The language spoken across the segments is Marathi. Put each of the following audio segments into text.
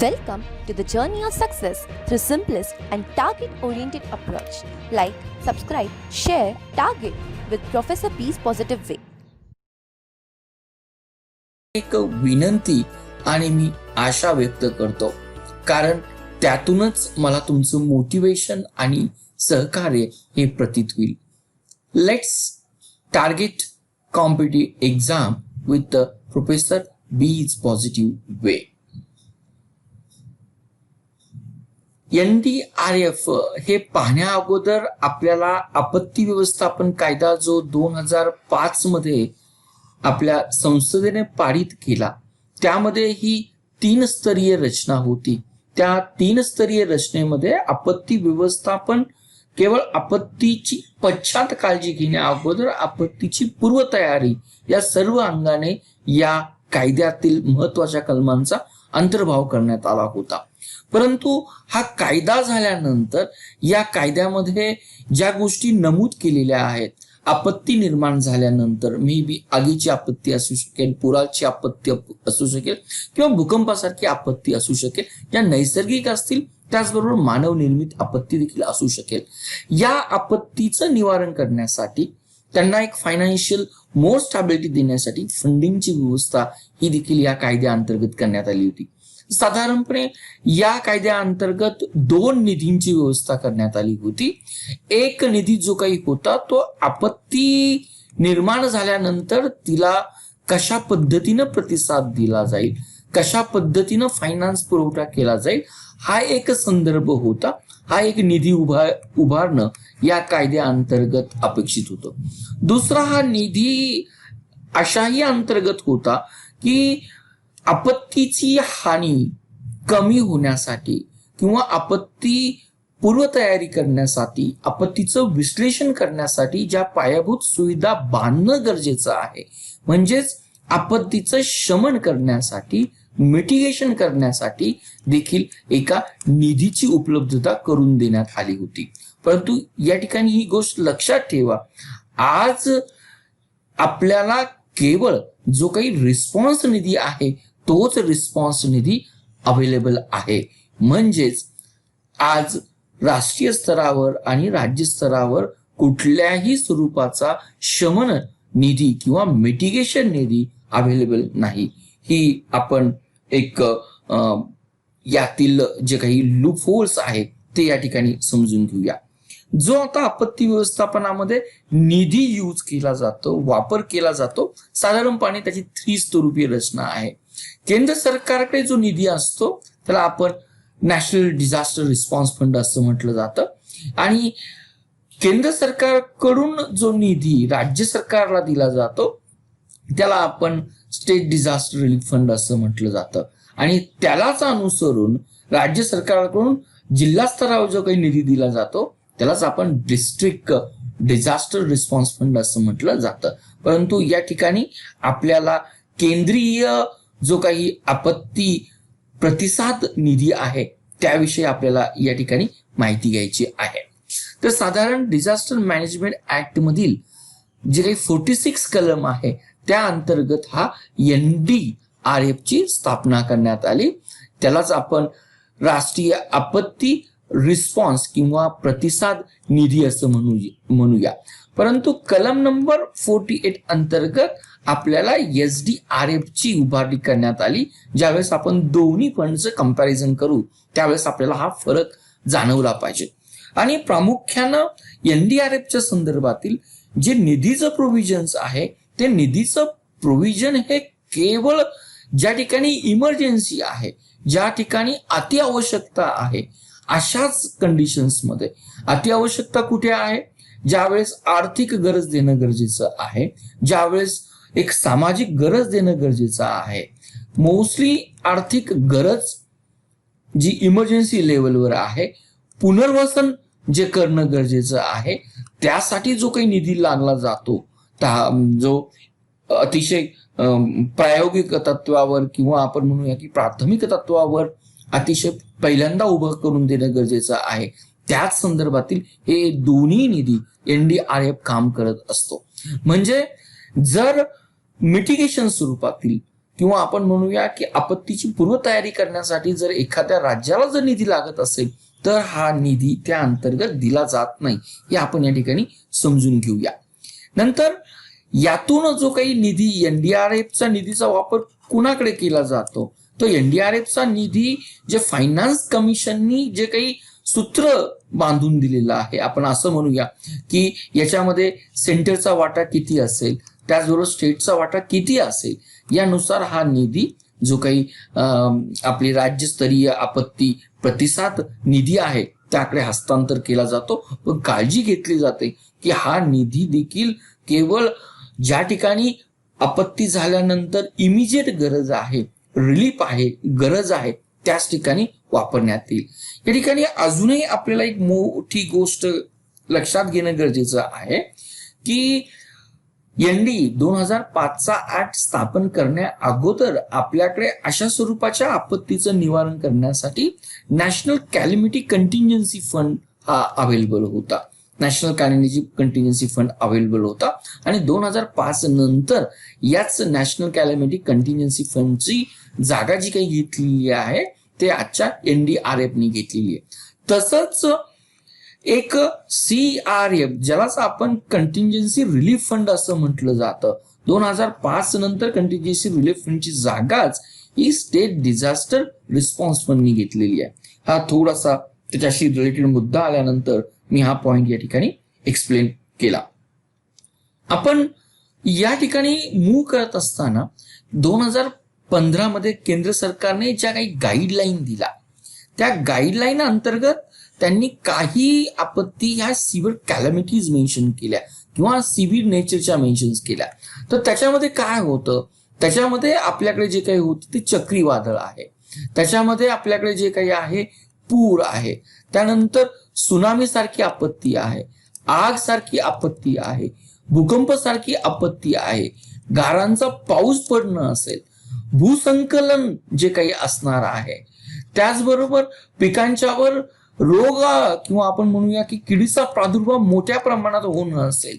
Welcome to the journey of success through simplest and target-oriented approach. Like, subscribe, share, target with Professor P's Positive Way. एक विनंती आणि मी आशा व्यक्त करतो, कारण त्यातूनच मला तुमचं मोटिवेशन आणि सहकार्य हे प्रतीत होईल. Let's target competitive exam with professor बीज पॉझिटिव्ह वे. NDRF हे पाहण्या अगोदर आपल्याला आपत्ती व्यवस्थापन कायदा जो 2005 मध्ये आपल्या संसदेने पारित केला, त्यामध्ये ही 3 स्तरीय रचना होती. त्या 3 स्तरीय रचनेमध्ये आपत्ती व्यवस्थापन केवळ आपत्तीची पश्चात काळजी घेण्या अगोदर आपत्तीची पूर्वतयारी या सर्व अंगाने या कायद्यातील महत्वाच्या कलमांचा अंतर्भाव करण्यात आला होता. परंतु हा कायदा झाल्यानंतर या कायद्यामध्ये ज्या गोष्टी नमूद केलेल्या आहेत, आपत्ती निर्माण झाल्यानंतर मे बी आगीची आपत्ती असू शकेल, पुराची आपत्ती असू शकेल किंवा भूकंपासारखी आपत्ती असू शकेल, या नैसर्गिक असतील त्याचबरोबर मानव निर्मित आपत्ती देखील असू शकेल. या आपत्तीचं निवारण करण्यासाठी त्यांना एक फायनान्शियल मोर स्टॅबिलिटी देण्यासाठी फंडिंगची व्यवस्था ही देखील या कायद्याअंतर्गत करण्यात आली होती. साधारणपणे या कायद्याअंतर्गत 2 निधींची व्यवस्था करण्यात आली होती. एक निधी जो काही होता तो आपत्ती निर्माण झाल्यानंतर तिला कशा पद्धतीनं प्रतिसाद दिला जाईल, कशा पद्धतीनं फायनान्स पुरवठा केला जाईल, हा एक संदर्भ होता. हा एक निधी उभारणं या कायद्याअंतर्गत अपेक्षित होतं. दुसरा हा निधी अशाही अंतर्गत होता की आपत्तीची हानी कमी होण्यासाठी किंवा आपत्ती पूर्वतयारी करण्यासाठी, आपत्तीचं विश्लेषण करण्यासाठी ज्या पायाभूत सुविधा बांधणं गरजेचं आहे, म्हणजेच आपत्तीचं शमन करण्यासाठी, मिटिगेशन करण्यासाठी देखील एका निधीची उपलब्धता करून देण्यात आली होती. परंतु या ठिकाणी ही गोष्ट लक्षात ठेवा, आज आपल्याला केवळ जो काही रिस्पॉन्स निधी आहे तोच रिस्पॉन्स निधी अवेलेबल आहे. म्हणजेच आज राष्ट्रीय स्तरावर आणि राज्य स्तरावर कुठल्याही स्वरूपाचा शमन निधी किंवा मिटिगेशन निधी अवेलेबल नाही. ही आपण एक यातील जे काही लूप होल्स आहेत ते या ठिकाणी समजून घेऊया. जो आता आपत्ती व्यवस्थापनामध्ये निधी यूज केला जातो, वापर केला जातो, साधारणपणे त्याची 3 स्तरूपीय रचना आहे. केंद्र सरकारकडे जो निधी असतो त्याला आपण नॅशनल डिझास्टर रिस्पॉन्स फंड असं म्हटलं जातं, आणि केंद्र सरकारकडून जो निधी राज्य सरकारला दिला जातो त्याला आपण स्टेट डिझास्टर रिलीफ फंड असं म्हटलं जातं, आणि त्यालाच अनुसरून राज्य सरकारकडून जिल्हा स्तरावर जो काही निधी दिला जातो त्यालाच आपण डिस्ट्रिक्ट डिझास्टर रिस्पॉन्स फंड असं म्हटलं जातं. परंतु या ठिकाणी आपल्याला केंद्रीय जो काही आपत्ती प्रतिसाद निधी आहे त्याविषयी आपल्याला या ठिकाणी माहिती घ्यायची आहे. तर साधारण डिझास्टर मॅनेजमेंट ऍक्ट मधील जे काही 46 कलम आहे त्या अंतर्गत हा NDRF ची स्थापना करण्यात आली. त्यालाच आपण राष्ट्रीय आपत्ती रिस्पॉन्स किंवा प्रतिसाद निधी असं म्हणूया. परंतु कलम नंबर 48 अंतर्गत आपल्याला SDRF ची उभारणी करण्यात आली. ज्यावेळेस आपण दोन्ही फंडचं कंपॅरिझन करू त्यावेळेस आपल्याला हा फरक जाणवला पाहिजे. आणि प्रामुख्यानं NDRFच्या संदर्भातील जे निधीचं प्रोव्हिजन्स आहे ते निधीचं प्रोव्हिजन हे केवळ ज्या ठिकाणी इमर्जन्सी आहे, ज्या ठिकाणी अतिआवश्यकता आहे, अशाच कंडिशन्स मध्ये. अतिआवश्यकता कुठे आहे? ज्यावेळेस आर्थिक गरज देणं गरजेचं आहे, ज्यावेळेस एक सामाजिक गरज देणं गरजेचं आहे. मोस्टली आर्थिक गरज जी इमर्जन्सी लेवलवर आहे, पुनर्वसन जे करणं गरजेचं आहे, त्यासाठी जो काही निधी लागला जातो जो अतिशय प्रायोगिक तत्वावर किंवा आपण म्हणूया की प्राथमिक तत्वावर अतिशय पहिल्यांदा उभं करून देणं गरजेचं आहे, त्याच संदर्भातील हे दोन्ही निधी NDRF काम करत असतो. म्हणजे जर मिटिगेशन स्वरूपातील किंवा आपण म्हणूया की आपत्तीची पूर्वतयारी करण्यासाठी जर एखाद्या राज्याला जर निधी लागत असेल तर हा निधी त्या अंतर्गत दिला जात नाही, हे आपण या ठिकाणी समजून घेऊया. नंतर यातून जो काही निधी एनडीआरएफचा निधीचा वापर कुणाकडे केला जातो, तो एनडीआरएफचा निधी जे फायनान्स कमिशननी जे काही सूत्र बांधून दिलेलं आहे, आपण असं म्हणूया की याच्यामध्ये सेंटरचा वाटा किती असेल, त्याचबरोबर स्टेटचा वाटा किती असेल, यानुसार हा निधी जो काही आपली राज्यस्तरीय आपत्ती प्रतिसाद निधी आहे त्याकडे हस्तांतर केला जातो. पण काळजी घेतली जाते की हा निधी देखील केवळ ज्या ठिकाणी आपत्ती झाल्यानंतर इमिजिएट गरज आहे, रिलीफ आहे, गरज आहे, त्याच ठिकाणी वापरण्यात येईल. या ठिकाणी अजूनही आपल्याला एक मोठी गोष्ट लक्षात घेणं गरजेचं आहे की एनडी 2005चा ऍक्ट स्थापन करण्या अगोदर आपल्याकडे अशा स्वरूपाच्या आपत्तीचं निवारण करण्यासाठी नॅशनल कॅलेमिटी कंटिंजन्सी फंड हा अवेलेबल होता. नॅशनल कॅलेमिटी कंटिंजन्सी फंड अवेलेबल होता आणि 2005 नंतर याच नॅशनल कॅलेमिटी कंटिंजन्सी फंडची जागा जी काही घेतलेली आहे ते आजच्या एनडीआरएफने घेतलेली आहे. तसंच एक CRF ज्यालाच आपण कंटिंजन्सी रिलीफ फंड असं म्हटलं जातं, 2005 नंतर कंटिंजन्सी रिलीफ फंडची जागाच ही स्टेट डिझास्टर रिस्पॉन्स फंडनी घेतलेली आहे. हा थोडासा त्याच्याशी रिलेटेड मुद्दा आल्यानंतर मी हा पॉइंट या ठिकाणी एक्सप्लेन केला. आपण या ठिकाणी मूव्ह करत असताना 2015 मध्ये केंद्र सरकारने ज्या काही गाईडलाईन दिला त्या गाईडलाईन अंतर्गत त्यांनी काही आपत्ती ह्या सिव्हिअर कॅलॅमिटीज मेन्शन केल्या किंवा सिव्हिअर नेचरच्या मेन्शन्स केल्या. तर त्याच्यामध्ये काय होतं, त्याच्यामध्ये आपल्याकडे जे काही होतं ते चक्रीवादळ आहे, त्याच्यामध्ये आपल्याकडे जे काही आहे पूर आहे, त्यानंतर सुनामी सारखी आपत्ती आहे, आग सारखी आपत्ती आहे, भूकंप सारखी आपत्ती आहे, गारांचा पाऊस पडणं असेल, भूसंकलन जे काही असणार आहे, त्याचबरोबर पिकांच्यावर रोग किंवा आपण म्हणूया की किडीचा प्रादुर्भाव मोठ्या प्रमाणात होणं असेल,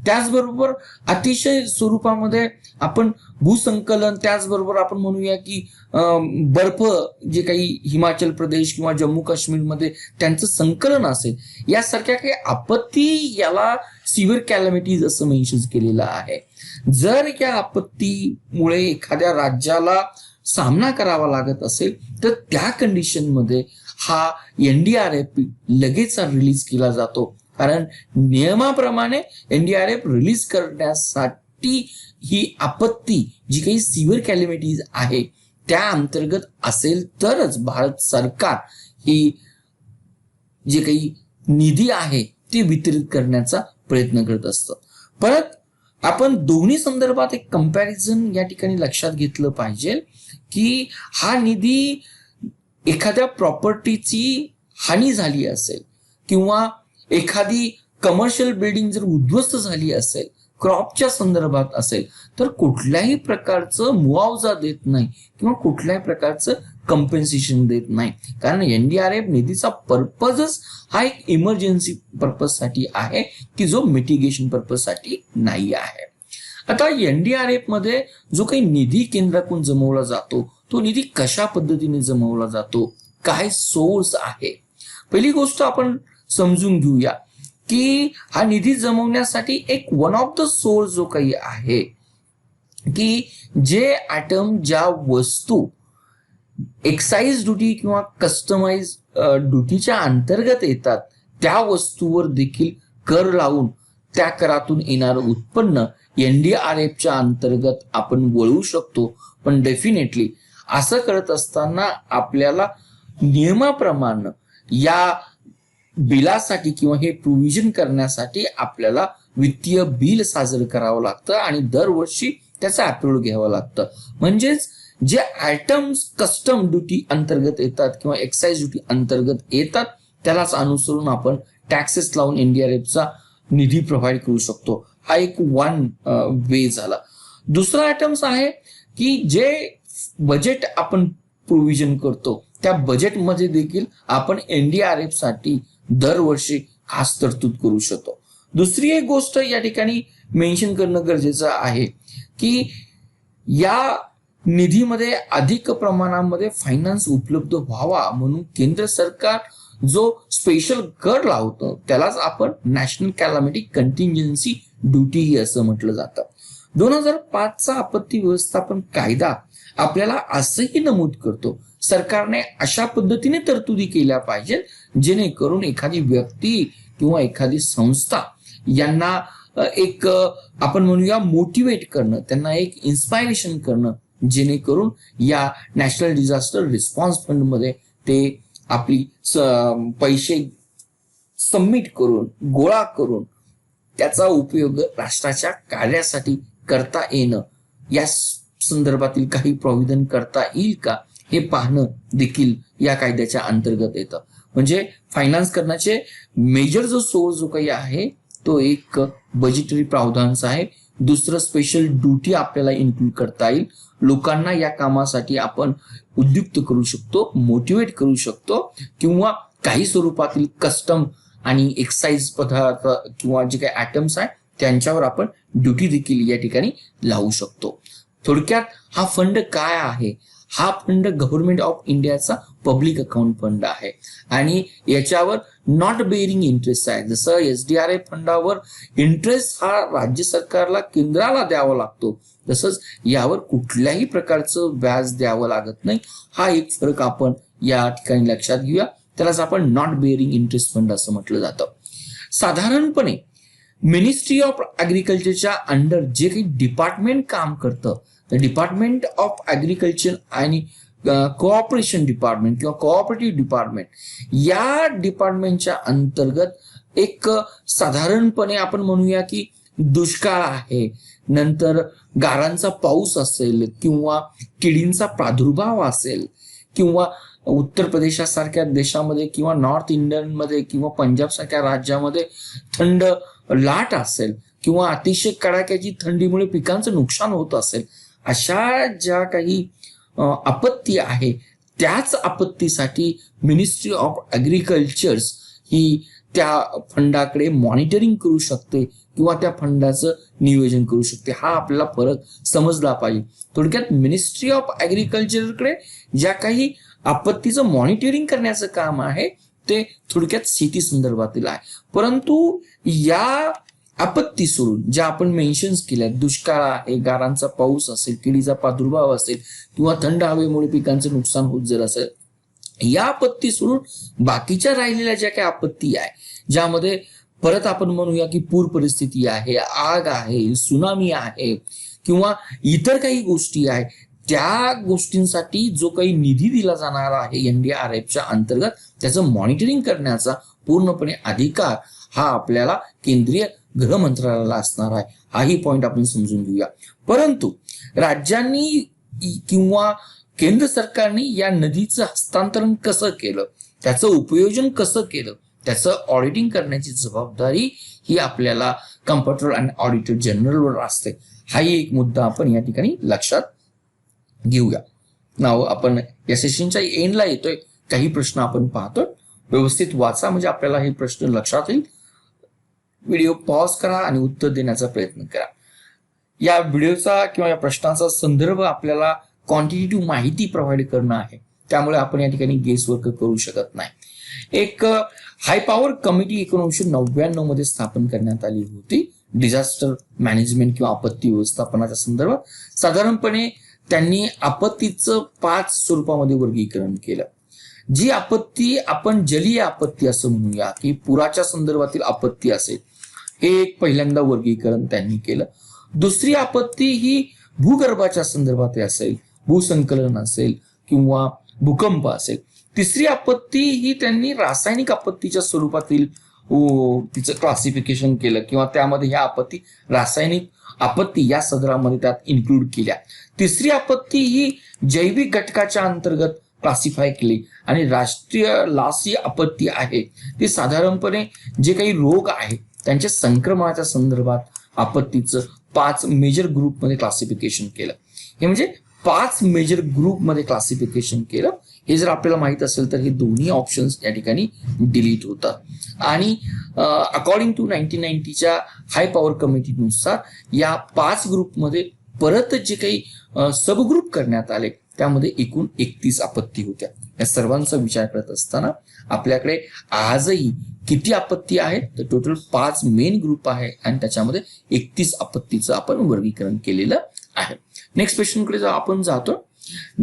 त्याचबरोबर अतिशय स्वरूपामध्ये आपण भूसंकलन, त्याचबरोबर आपण म्हणूया की बर्फ जे काही हिमाचल प्रदेश किंवा जम्मू काश्मीरमध्ये त्यांचं संकलन असेल, यासारख्या काही आपत्ती याला सिव्हिअर कॅलॅमिटीज असं मेन्शन केलेलं आहे. जर या आपत्तीमुळे एखाद्या राज्याला सामना करावा लागत असेल तर त्या कंडिशनमध्ये हा एनडीआरएफ लगेच रिलीज केला जातो, कारण नियमाप्रमाणे एनडीआरएफ रिलीज करण्यासाठी ही आपत्ती जी काही सिव्हिअर कॅलॅमिटीज आहे त्या अंतर्गत असेल तरच भारत सरकार ही जे काही निधी आहे ते वितरित करण्याचा प्रयत्न करत असतं. परत आपण दोन्ही संदर्भात एक कंपॅरिझन या ठिकाणी लक्षात घेतलं पाहिजे की हा निधी एखाद्या प्रॉपर्टीची हानी झाली असेल किंवा एखादी कमर्शियल बिल्डिंग जर उद्ध्वस्त झाली असेल, क्रॉपच्या संदर्भात असेल, तर कुठल्याही प्रकारचं मुआवजा देत नाही किंवा कुठल्याही प्रकारचं कम्पेन्सेशन देत नाही, कारण एनडीआरएफ निधीचा पर्पजच हा एक इमर्जन्सी पर्पजसाठी आहे की जो मिटिगेशन पर्पजसाठी नाही आहे. आता एनडीआरएफ मध्ये जो काही निधी केंद्राकडून जमवला जातो तो निधी कशा पद्धतीने जमवला जातो, काय सोर्स आहे, पहिली गोष्ट आपण समजून घेऊया की हा निधी जमवण्यासाठी एक वन ऑफ द सोर्स जो काही आहे की जे आयटम, ज्या वस्तू एक्साइज ड्युटी किंवा कस्टमाइज ड्युटीच्या अंतर्गत येतात त्या वस्तूवर देखील कर लावून त्या करातून येणारं उत्पन्न एनडीआरएफच्या अंतर्गत आपण वळवू शकतो. पण डेफिनेटली असं करत असताना आपल्याला नियमाप्रमाणे या बिलासाठी किंवा हे प्रोव्हिजन करण्यासाठी आपल्याला वित्तीय बिल सादर करावं लागतं आणि दरवर्षी त्याचा अप्रूव्ह घ्यावं लागतं. म्हणजेच जे आयटम्स कस्टम ड्युटी अंतर्गत येतात किंवा एक्साइज ड्युटी अंतर्गत येतात त्यालाच अनुसरून आपण टॅक्सेस लावून एनडीआरएफचा निधी प्रोव्हाइड करू शकतो. हा एक वन वे झाला. दुसरा आयटम्स आहे की जे बजेट आपण प्रोव्हिजन करतो त्या बजेटमध्ये देखील आपण एनडीआरएफ साठी दरवर्षी खास तरतूद करू शकतो. दुसरी एक गोष्ट या ठिकाणी मेन्शन करणं गरजेचं आहे की या निधीमध्ये अधिक प्रमाणामध्ये फायनान्स उपलब्ध व्हावा म्हणून केंद्र सरकार जो स्पेशल कर लावतं त्यालाच आपण नॅशनल कॅलामिटी कंटिंजन्सी ड्युटी असं म्हटलं जातं. 2005चा आपत्ती व्यवस्थापन कायदा आपल्याला असंही नमूद करतो सरकारने अशा पद्धतीने तरतुदी केल्या पाहिजे जेणेकरून एखादी व्यक्ती किंवा एखादी संस्था यांना एक आपण म्हणूया मोटिवेट करणं, त्यांना एक इन्स्पायरेशन करणं, जेणेकरून या नॅशनल डिझास्टर रिस्पॉन्स फंड मध्ये ते आपली पैसे सबमिट करून गोळा करून त्याचा उपयोग राष्ट्राच्या कार्यासाठी करता येणं या संदर्भातील काही प्रोव्हिजन करता येईल का हे पाहणं देखील या कायद्याच्या अंतर्गत येतं. म्हणजे फायनान्स करण्याचे मेजर जो सोर्स जो काही आहे तो एक बजेटरी प्रावधानचा आहे. दुसरं स्पेशल ड्युटी आपल्याला इन्क्लूड करता येईल. लोकांना या कामासाठी आपण उद्युक्त करू शकतो, मोटिवेट करू शकतो किंवा काही स्वरूपातील कस्टम आणि एक्साइज पदार्थ किंवा जे काही ॲटम्स आहे त्यांच्यावर आपण ड्युटी देखील या ठिकाणी लावू शकतो. थोडक्यात हा फंड काय आहे? हा फंड गव्हर्नमेंट ऑफ इंडियाचा पब्लिक अकाउंट फंड आहे आणि याच्यावर नॉट बेअरिंग इंटरेस्ट आहे. जसं SDRF फंडावर इंटरेस्ट हा राज्य सरकारला केंद्राला द्यावा लागतो, तसंच यावर कुठल्याही प्रकारचं व्याज द्यावं लागत नाही. हा एक फरक आपण या ठिकाणी लक्षात घेऊया. त्यालाच आपण नॉट बेअरिंग इंटरेस्ट फंड असं म्हटलं जातं. साधारणपणे मिनिस्ट्री ऑफ ॲग्रिकल्चरच्या अंडर जे काही डिपार्टमेंट काम करतं, डिपार्टमेंट ऑफ ॲग्रिकल्चर आणि कोऑपरेशन डिपार्टमेंट किंवा कोऑपरेटिव्ह डिपार्टमेंट या डिपार्टमेंटच्या अंतर्गत एक साधारणपणे आपण म्हणूया की दुष्काळ आहे, नंतर गारांचा पाऊस असेल किंवा किडींचा प्रादुर्भाव असेल किंवा उत्तर प्रदेशासारख्या देशामध्ये किंवा नॉर्थ इंडियनमध्ये किंवा पंजाब सारख्या राज्यामध्ये थंड लाट असेल किंवा अतिशय कडाक्याची थंडीमुळे पिकांचं नुकसान होत असेल, अशा ज्या काही आपत्ती आहे त्याच आपत्तीसाठी मिनिस्ट्री ऑफ ॲग्रिकल्चर्स ही त्या फंडाकडे मॉनिटरिंग करू शकते किंवा त्या फंडाचं नियोजन करू शकते. हा आपल्याला फरक समजला पाहिजे. थोडक्यात मिनिस्ट्री ऑफ ॲग्रिकल्चरकडे ज्या काही आपत्तीचं मॉनिटरिंग करण्याचं काम आहे ते थोडक्यात शेती संदर्भातील आहे, परंतु या आपत्ती सोडून ज्या आपण मेन्शन्स केल्या, दुष्काळ आहे, गारांचा पाऊस असेल, किडीचा प्रादुर्भाव असेल किंवा थंड हवेमुळे पिकांचं नुकसान होत जर असेल, या आपत्ती सोडून बाकीच्या राहिलेल्या ज्या काही आपत्ती आहे ज्यामध्ये परत आपण म्हणूया की पूर परिस्थिती आहे, आग आहे, सुनामी आहे किंवा इतर काही गोष्टी आहे, त्या गोष्टींसाठी जो काही निधी दिला जाणार आहे NDRFच्या अंतर्गत त्याचं मॉनिटरिंग करण्याचा पूर्णपणे अधिकार हा आपल्याला केंद्रीय गृह मंत्रालयाला असणार आहे. हाही पॉइंट आपण समजून घेऊया. परंतु राज्यांनी किंवा केंद्र सरकारने या निधीचं हस्तांतरण कसं केलं, त्याचं उपयोजन कसं केलं, त्याचं ऑडिटिंग करण्याची जबाबदारी ही आपल्याला कंट्रोलर आणि ऑडिटर जनरलवर असते. हाही एक मुद्दा आपण या ठिकाणी लक्षात घेऊया. नाव आपण या सेशनच्या एंडला येतोय. काही प्रश्न आपण पाहतोय, व्यवस्थित वाचा म्हणजे आपल्याला हे प्रश्न लक्षात येईल. व्हिडिओ पॉज करा आणि उत्तर देण्याचा प्रयत्न करा. या व्हिडिओचा किंवा या प्रश्नाचा संदर्भ आपल्याला क्वांटिटेटिव्ह माहिती प्रोव्हाइड करणं आहे, त्यामुळे आपण या ठिकाणी गेस वर्क करू शकत नाही. एक हाय पॉवर कमिटी 1999 मध्ये स्थापन करण्यात आली होती डिझास्टर मॅनेजमेंट किंवा आपत्ती व्यवस्थापनाच्या संदर्भात. साधारणपणे त्यांनी आपत्तीचं 5 स्वरूपामध्ये वर्गीकरण केलं. जी आपत्ती आपण जलीय आपत्ती असं म्हणूया की पुराच्या संदर्भातील आपत्ती असेल, हे एक पहिल्यांदा वर्गीकरण त्यांनी केलं. दुसरी आपत्ती ही भूगर्भाच्या संदर्भात असेल, भूसंकलन असेल किंवा भूकंप असेल. तिसरी आपत्ती ही त्यांनी रासायनिक आपत्तीच्या स्वरूपातील तिचं क्लासिफिकेशन केलं किंवा त्यामध्ये ह्या आपत्ती रासायनिक आपत्ती या सदरामध्ये त्यात इन्क्लूड केल्या. तिसरी आपत्ती ही जैविक घटकाच्या अंतर्गत क्लासिफाय केली आणि राष्ट्रीय लासी आपत्ती आहे ती साधारणपणे जे काही रोग आहे त्यांच्या संक्रमणाच्या संदर्भात आपत्तीचं 5 मेजर ग्रुपमध्ये क्लासिफिकेशन केलं. हे म्हणजे 5 मेजर ग्रुपमध्ये क्लासिफिकेशन केलं. हे जर आपल्याला माहित असेल तर हे दोन्ही ऑप्शन्स या ठिकाणी डिलीट होतात. आणि अकॉर्डिंग टू 1990च्या हाय पॉवर कमिटीनुसार या 5 ग्रुपमध्ये परत जे काही सबग्रुप करण्यात आले, त्यामध्ये एकूण 31 आपत्ती होत्या. या सर्वांचा विचार करत असताना आपल्याकडे आजही किती आपत्ती आहेत, तर टोटल 5 मेन ग्रुप आहे आणि त्याच्यामध्ये 31 आपत्तीचं आपण वर्गीकरण केलेलं आहे. नेक्स्ट क्वेश्चनकडे आपण जातो.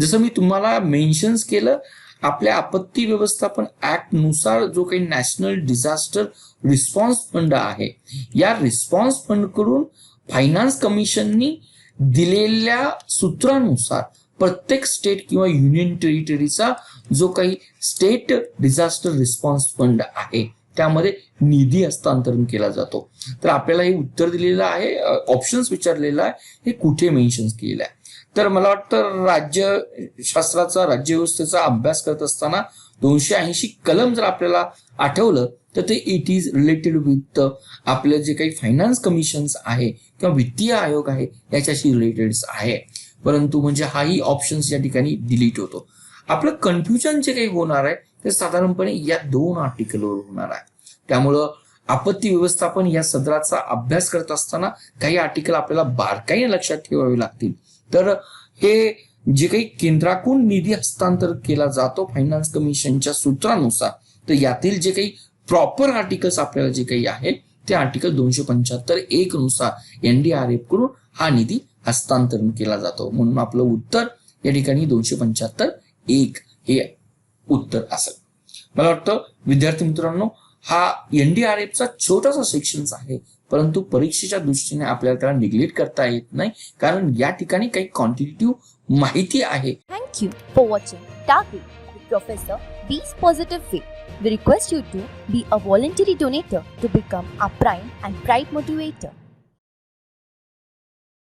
जसं मी तुम्हाला मेन्शन्स केलं, आपल्या आपत्ती व्यवस्थापन ऍक्ट नुसार जो काही नॅशनल डिझास्टर रिस्पॉन्स फंड आहे, या रिस्पॉन्स फंड कडून फायनान्स कमिशननी दिलेल्या सूत्रानुसार प्रत्येक स्टेट किंवा युनियन टेरिटरीचा जो काही स्टेट डिझास्टर रिस्पॉन्स फंड आहे त्यामध्ये निधी हस्तांतरण केला जातो. तर आपल्याला हे उत्तर दिलेलं आहे, ऑप्शन्स विचारलेलं आहे, हे कुठे मेन्शन केलेलं आहे. तर मला वाटतं राज्यशास्त्राचा, राज्यव्यवस्थेचा अभ्यास करत असताना 280 कलम जर आपल्याला आठवलं तर ते इट इज रिलेटेड विथ आपले जे काही फायनान्स कमिशन्स आहे किंवा वित्तीय आयोग आहे याच्याशी रिलेटेड आहे. परंतु म्हणजे हाही ऑप्शन्स या ठिकाणी डिलीट होतो. आपलं कन्फ्युजन जे काही होणार आहे ते साधारणपणे या 2 आर्टिकलवर होणार आहे. त्यामुळं आपत्ती व्यवस्थापन या सदराचा अभ्यास करत असताना काही आर्टिकल आपल्याला बारकाईने लक्षात ठेवावे लागतील. तर हे जे काही केंद्राकडून निधी हस्तांतर केला जातो फायनान्स कमिशनच्या सूत्रानुसार, तर यातील जे काही प्रॉपर आर्टिकल्स आपल्याला जे काही आहे ते आर्टिकल 275(1) नुसार NDRF कडून हा निधी हस्तांतरण केला जातो. म्हणून आपलं उत्तर या ठिकाणी 275(1) हे उत्तर असेल. मला वाटतं विद्यार्थी मित्रांनो, हा NDRFचा छोटासा सेक्शन आहे, परंतु परीक्षेच्या दृष्टीने आपल्याला त्याला निग्लेक्ट करता येत नाही, कारण या ठिकाणी काही क्वांटिटेटिव्ह माहिती आहे. Thank you for watching Target with Professor B's Positive Way. We request you to be a voluntary donator to become our prime and pride motivator.